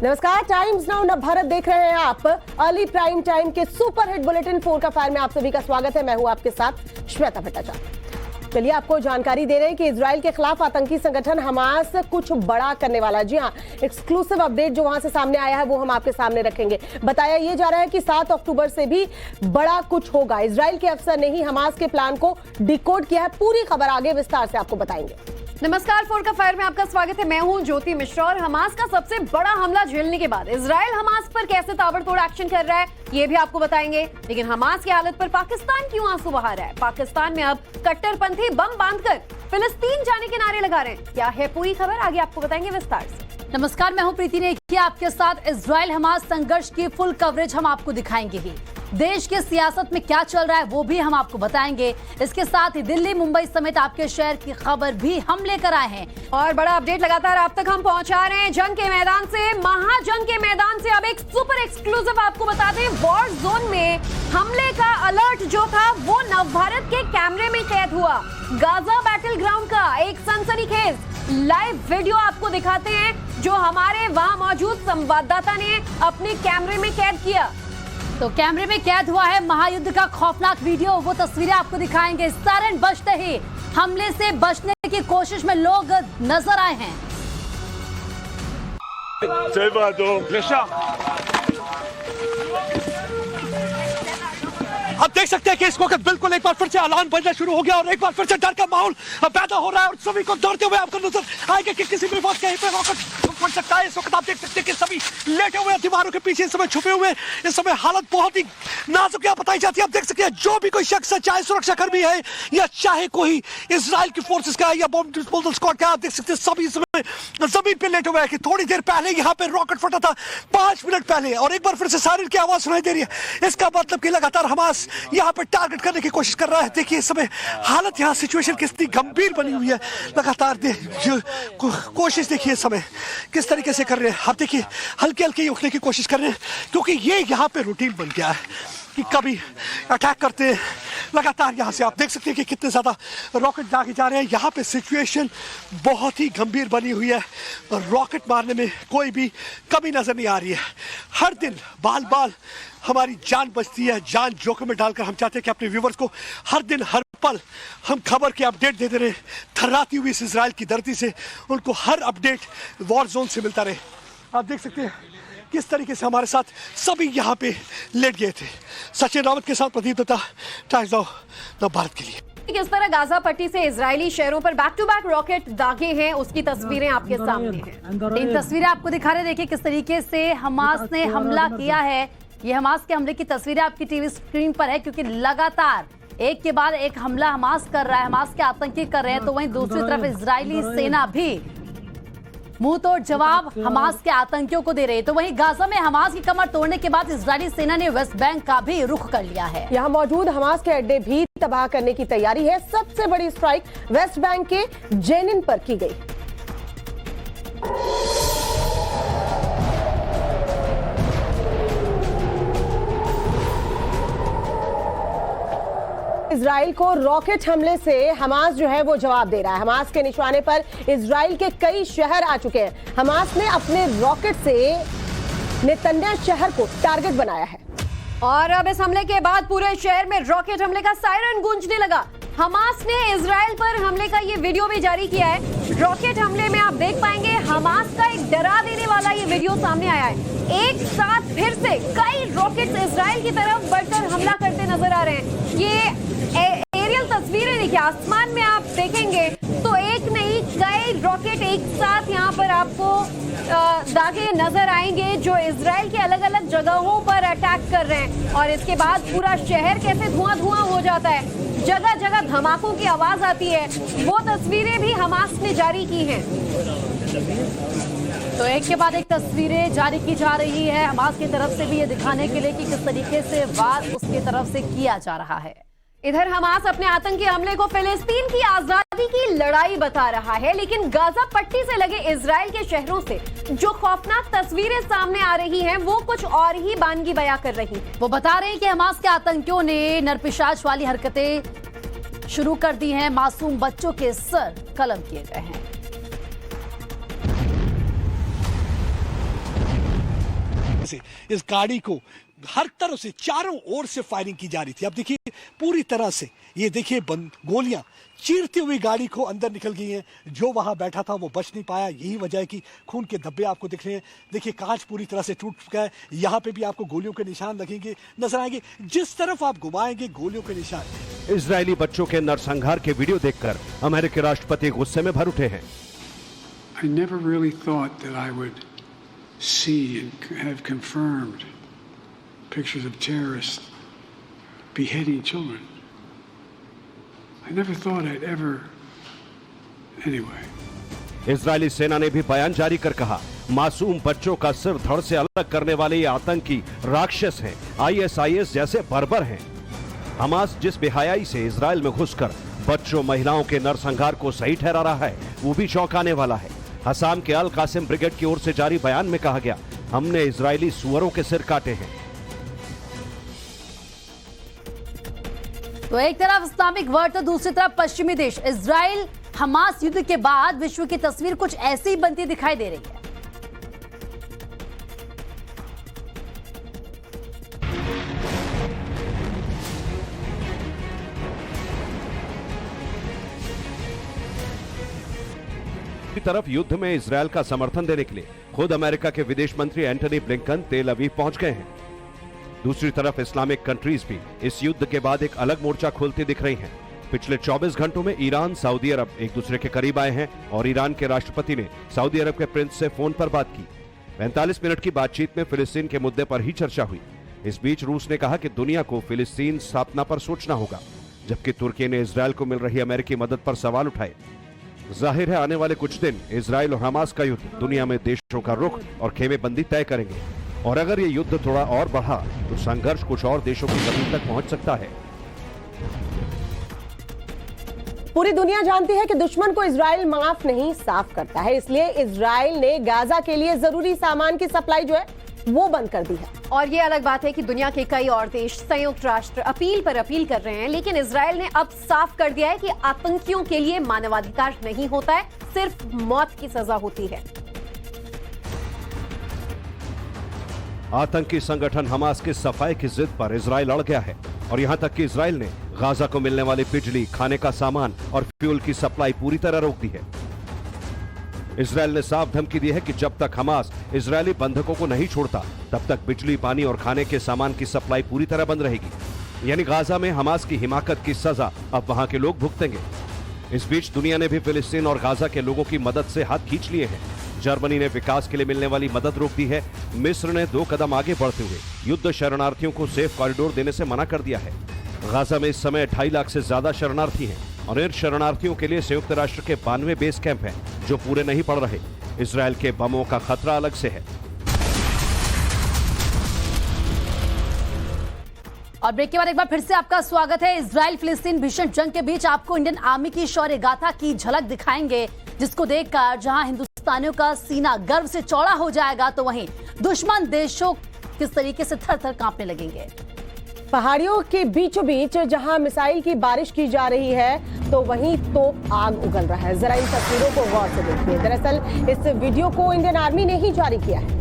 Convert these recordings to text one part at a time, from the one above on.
नमस्कार, times now न भारत देख रहे हैं आप। अर्ली प्राइम टाइम के सुपर हिट बुलेटिन 4 का फायर में आप सभी का स्वागत है। मैं हूं आपके साथ श्वेता भट्टाचार्य। चलिए आपको जानकारी दे रहे हैं कि इजराइल के खिलाफ आतंकी संगठन हमास कुछ बड़ा करने वाला है। जी हां, एक्सक्लूसिव अपडेट जो वहां से सामने आया है वो हम आपके सामने रखेंगे। बताया ये जा रहा है कि 7 अक्टूबर से भी बड़ा कुछ होगा। इजराइल के अफसर ने ही हमास के प्लान को डिकोड किया है। पूरी खबर आगे विस्तार से आपको बताएंगे। नमस्कार, 4 का फायर में आपका स्वागत है। मैं हूं ज्योति मिश्रा और हमास का सबसे बड़ा हमला झेलने के बाद इजराइल हमास पर कैसे ताबड़तोड़ एक्शन कर रहा है ये भी आपको बताएंगे। लेकिन हमास की हालत पर पाकिस्तान क्यों आंसू बहा रहा है? पाकिस्तान में अब कट्टरपंथी बम बांधकर फिलिस्तीन जाने के नारे लगा रहे हैं। क्या है पूरी खबर, आगे आपको बताएंगे विस्तार से। नमस्कार, मैं हूं प्रीति नेकिया आपके साथ। इजराइल हमास संघर्ष की फुल कवरेज हम आपको दिखाएंगे ही। देश के सियासत में क्या चल रहा है वो भी हम आपको बताएंगे। इसके साथ ही दिल्ली, मुंबई समेत आपके शहर की खबर भी हम लेकर आए हैं। और बड़ा अपडेट लगातार आप तक हम पहुंचा रहे हैं जंग के मैदान से, महाजंग के मैदान से। अब एक सुपर एक्सक्लूसिव आपको बता दें, वॉर जोन में हमले का अलर्ट जो था वो नवभारत के कैमरे में कैद हुआ। गाजा बैटल ग्राउंड का एक सनसनीखेज लाइव वीडियो आपको दिखाते हैं जो हमारे वहां मौजूद संवाददाता ने अपने कैमरे में कैद किया। तो कैमरे में कैद हुआ है महायुद्ध का खौफनाक वीडियो। वो तस्वीरें आपको दिखाएंगे। सायरन बजते ही हमले से बचने की कोशिश में लोग नजर आए हैं। आप देख सकते हैं कि इस वक्त बिल्कुल एक बार फिर से ऐलान बजना शुरू हो गया और एक बार फिर से डर का माहौल पैदा हो रहा है और सभी को डरते हुए आपको नजर आएगा कि किसी भी वक्त कहीं पे रॉकेट फट सकता है। इस वक्त आप देख सकते हैं कि सभी लेटे हुए दीवारों के पीछे इस समय छुपे हुए। इस समय हालत बहुत ही नाजुक यहाँ बताई जाती है। आप देख सकते हैं जो भी कोई शख्स है, चाहे सुरक्षाकर्मी है या चाहे कोई इजराइल की फोर्सेस का या बॉम्ब डिस्पोजल स्क्वाड का, आप देख सकते हैं सभी इस समय जमीन पे लेटे हुए हैं। कि थोड़ी देर पहले यहाँ पे रॉकेट फटा था 5 मिनट पहले और एक बार फिर से सायरन की आवाज सुनाई दे रही है। इसका मतलब कि लगातार हमास यहाँ पे टारगेट करने की कोशिश कर रहा है। देखिए इस समय हालत, यहाँ सिचुएशन कितनी गंभीर बनी हुई है। लगातार कोशिश देखिए इस समय किस तरीके से कर रहे हैं। आप देखिए हल्के हल्के उठने की कोशिश कर रहे हैं क्योंकि ये यहाँ पे रूटीन बन गया है कि कभी अटैक करते हैं। लगातार यहाँ से आप देख सकते हैं कि कितने ज्यादा रॉकेट दागे जा रहे हैं। यहाँ पे सिचुएशन बहुत ही गंभीर बनी हुई है और रॉकेट मारने में कोई भी कमी नजर नहीं आ रही है। हर दिन बाल बाल हमारी जान बचती है। जान जोखिम में डालकर हम चाहते हैं कि अपने व्यूवर्स को हर दिन हर पल हम खबर के अपडेट देते रहे। थर्राती हुई इस इजराइल की धरती से उनको हर अपडेट वॉर जोन से मिलता रहे। आप देख सकते हैं किस तरीके से हमारे साथ सभी यहाँ पे लेट गए थे। सचिन रावत के साथ प्रदीप दत्ता, टाइम्स नाउ भारत के लिए। किस तरह गाजा पट्टी से इजरायली शहरों पर बैक टू बैक रॉकेट दागे हैं उसकी तस्वीरें आपके सामने हैं। इन तस्वीरें आपको दिखा रहे, देखिए किस तरीके से हमास ने हमला किया है। ये हमास के हमले की तस्वीरें आपकी टीवी स्क्रीन पर है क्योंकि लगातार एक के बाद एक हमला हमास कर रहा है। हमास के आतंकी कर रहे हैं तो वहीं दूसरी तरफ इजरायली सेना भी मुंह तोड़ जवाब हमास के आतंकियों को दे रही है। तो वहीं गाजा में हमास की कमर तोड़ने के बाद इजरायली सेना ने वेस्ट बैंक का भी रुख कर लिया है। यहाँ मौजूद हमास के अड्डे भी तबाह करने की तैयारी है। सबसे बड़ी स्ट्राइक वेस्ट बैंक के जेनिन पर की गई। इजराइल को रॉकेट हमले से हमास जो है वो जवाब दे रहा है। हमास के निशाने पर इजराइल के कई शहर आ चुके हैं। हमास ने अपने रॉकेट से नेतन्याहू शहर को टारगेट बनाया है और अब इस हमले के बाद पूरे शहर में रॉकेट हमले का सायरन गूंजने लगा। हमास ने इजराइल पर हमले का ये वीडियो भी जारी किया है। रॉकेट हमले में आप देख पाएंगे हमास का एक डरा देने वाला ये वीडियो सामने आया है। एक साथ फिर से कई रॉकेट्स इजराइल की तरफ बढ़कर हमला करते नजर आ रहे हैं। ये एरियल तस्वीरें देखिए, आसमान में आप देखेंगे तो एक नहीं कई रॉकेट एक साथ यहाँ पर आपको दागे नजर आएंगे जो इजराइल के अलग अलग जगहों पर अटैक कर रहे हैं। और इसके बाद पूरा शहर कैसे धुआं धुआं हो जाता है, जगह जगह धमाकों की आवाज आती है। वो तस्वीरें भी हमास ने जारी की हैं। तो एक के बाद एक तस्वीरें जारी की जा रही है हमास की तरफ से भी ये दिखाने के लिए कि किस तरीके से वार उसकी तरफ से किया जा रहा है। इधर हमास अपने आतंकी हमले को फिलिस्तीन की आजादी की लड़ाई बता रहा है, लेकिन गाजा पट्टी से लगे इजराइल के शहरों से जो खौफनाक तस्वीरें सामने आ रही हैं वो कुछ और ही बानगी बयां कर रही हैं। वो बता रहे हैं कि हमास के आतंकियों ने नरपिशाच वाली हरकतें शुरू कर दी हैं। मासूम बच्चों के सर कलम किए गए हैं। से इस गाड़ी को हर तरफ से चारों ओर से फायरिंग की जा रही थी। अब देखिए पूरी तरह से ये देखिए गोलियां चीरती हुई गाड़ी को अंदर निकल गई हैं। जो वहां बैठा था वो बच नहीं पाया। यही वजह है कि खून के धब्बे आपको दिख रहे हैं। देखिए कांच पूरी तरह से टूट चुका है। यहाँ पे भी आपको गोलियों के निशान लगेंगे नजर आएंगे। जिस तरफ आप घुमाएंगे गोलियों के निशान। इजरायली बच्चों के नरसंहार के वीडियो देखकर अमेरिकी राष्ट्रपति गुस्से में भर उठे हैं। I never really thought that I would see and have confirmed pictures of terrorists beheading children. I never thought I'd ever. Anyway. Israeli सेना ने भी बयान जारी कर कहा, मासूम बच्चों का सिर धड़ से अलग करने वाले ये आतंकी राक्षस हैं, ISIS जैसे बर्बर हैं। हमास जिस बेहयाई से इजराइल में घुसकर बच्चों महिलाओं के नरसंहार को सही ठहरा रहा है, वो भी चौंकाने वाला है। हसाम के अल कासिम ब्रिगेड की ओर से जारी बयान में कहा गया, हमने इजरायली सुअरों के सिर काटे हैं। तो एक तरफ इस्लामिक वर्ल्ड तो दूसरी तरफ पश्चिमी देश। इजराइल हमास युद्ध के बाद विश्व की तस्वीर कुछ ऐसी बनती दिखाई दे रही है। दूसरी तरफ युद्ध में इजरायल का समर्थन देने के लिए खुद अमेरिका के विदेश मंत्री एंटनी ब्लिंकन तेल अवीव पहुंच गए हैं। दूसरी तरफ इस्लामिक कंट्रीज भी इस युद्ध के बाद एक अलग मोर्चा खोलती दिख रही हैं। पिछले 24 घंटों में ईरान, सऊदी अरब एक दूसरे के करीब आए हैं और ईरान के राष्ट्रपति ने सऊदी अरब के प्रिंस से फोन पर बात की। 45 मिनट की बातचीत में फिलिस्तीन के मुद्दे पर ही चर्चा हुई। इस बीच रूस ने कहा कि दुनिया को फिलिस्तीन स्थापना पर सोचना होगा, जबकि तुर्की ने इजरायल को मिल रही अमेरिकी मदद पर सवाल उठाए। जाहिर है आने वाले कुछ दिन इजरायल और हमास का युद्ध दुनिया में देशों का रुख और खेमेबंदी तय करेंगे, और अगर ये युद्ध थोड़ा और बढ़ा तो संघर्ष कुछ और देशों की जमीन तक पहुंच सकता है। पूरी दुनिया जानती है कि दुश्मन को इजराइल माफ नहीं साफ करता है, इसलिए इजराइल ने गाजा के लिए जरूरी सामान की सप्लाई जो है वो बंद कर दी है। और ये अलग बात है कि दुनिया के कई और देश संयुक्त राष्ट्र अपील पर अपील कर रहे हैं, लेकिन इजराइल ने अब साफ कर दिया है कि आतंकियों के लिए मानवाधिकार नहीं होता है, सिर्फ मौत की सजा होती है। आतंकी संगठन हमास की सफाई की जिद पर इजराइल अड़ गया है और यहां तक कि इजराइल ने गाजा को मिलने वाली बिजली, खाने का सामान और फ्यूल की सप्लाई पूरी तरह रोक दी है। इजराइल ने साफ धमकी दी है कि जब तक हमास इजरायली बंधकों को नहीं छोड़ता तब तक बिजली, पानी और खाने के सामान की सप्लाई पूरी तरह बंद रहेगी। यानी गाजा में हमास की हिमाकत की सजा अब वहां के लोग भुगतेंगे। इस बीच दुनिया ने भी फिलिस्तीन और गाजा के लोगों की मदद से हाथ खींच लिए हैं। जर्मनी ने विकास के लिए मिलने वाली मदद रोक दी है। मिस्र ने 2 कदम आगे बढ़ते हुए युद्ध शरणार्थियों को सेफ कॉरिडोर देने से मना कर दिया है। गाजा में इस समय 2.5 लाख से ज्यादा शरणार्थी हैं और इन शरणार्थियों के लिए संयुक्त राष्ट्र के 92 बेस कैंप हैं जो पूरे नहीं पड़ रहे। इजरायल के बमों का खतरा अलग से है। और ब्रेक के बाद एक बार फिर से आपका स्वागत है। इजराइल फिलिस्तीन भीषण जंग के बीच आपको इंडियन आर्मी की शौर्य गाथा की झलक दिखाएंगे, जिसको देखकर जहां हिंदुस्तानियों का सीना गर्व से चौड़ा हो जाएगा, तो वहीं दुश्मन देशों किस तरीके से थर-थर कांपने लगेंगे। पहाड़ियों के बीचों बीच जहां मिसाइल की बारिश की जा रही है तो वहीं तोप आग उगल रहा है। जरा इन तस्वीरों को गौर से देखिए। दरअसल इस वीडियो को इंडियन आर्मी ने ही जारी किया है।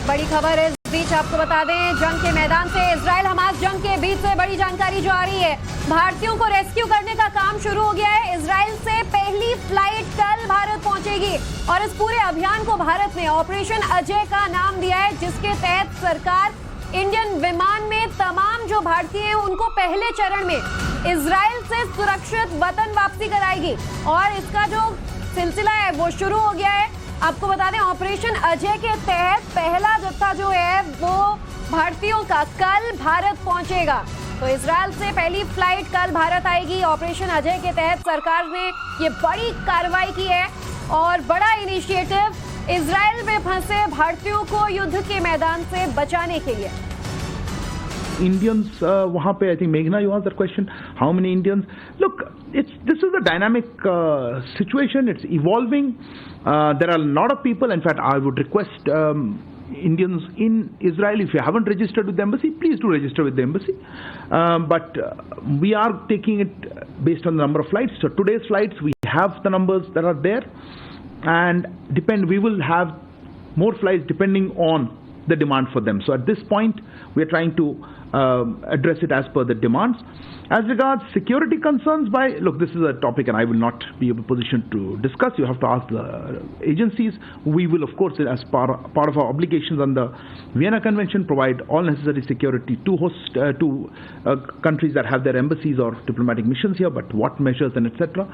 बड़ी खबर है इस बीच आपको बता दें, जंग के मैदान से इजराइल हमास जंग के बीच से बड़ी जानकारी जो आ रही है। भारतीयों को रेस्क्यू करने का काम शुरू हो गया है। इजराइल से पहली फ्लाइट कल भारत पहुंचेगी और इस पूरे अभियान को भारत ने ऑपरेशन अजय का नाम दिया है, जिसके तहत सरकार इंडियन विमान में तमाम जो भारतीय हैं उनको पहले चरण में इजराइल से सुरक्षित वतन वापसी कराएगी और इसका जो सिलसिला है वो शुरू हो गया है। आपको बता दें, ऑपरेशन अजय के तहत पहला जत्था जो है वो भारतीयों का कल भारत पहुंचेगा। तो इजराइल से पहली फ्लाइट कल भारत आएगी। ऑपरेशन अजय के तहत सरकार ने ये बड़ी कार्रवाई की है और बड़ा इनिशिएटिव इजराइल में फंसे भारतीयों को युद्ध के मैदान से बचाने के लिए। Indians वहाँ पे? I think Meghna, you asked that question. How many Indians? Look, this is a dynamic situation. It's evolving. There are a lot of people. In fact, I would request Indians in Israel, if you haven't registered with the embassy, please do register with the embassy. But we are taking it based on the number of flights. So today's flights, we have the numbers that are there, and we will have more flights depending on the demand for them. So at this point, we are trying to address it as per the demands. As regards security concerns, look, this is a topic and I will not be in a position to discuss. You have to ask the agencies. We will, of course, as part of our obligations on the Vienna Convention, provide all necessary security to countries that have their embassies or diplomatic missions here, but what measures and etc.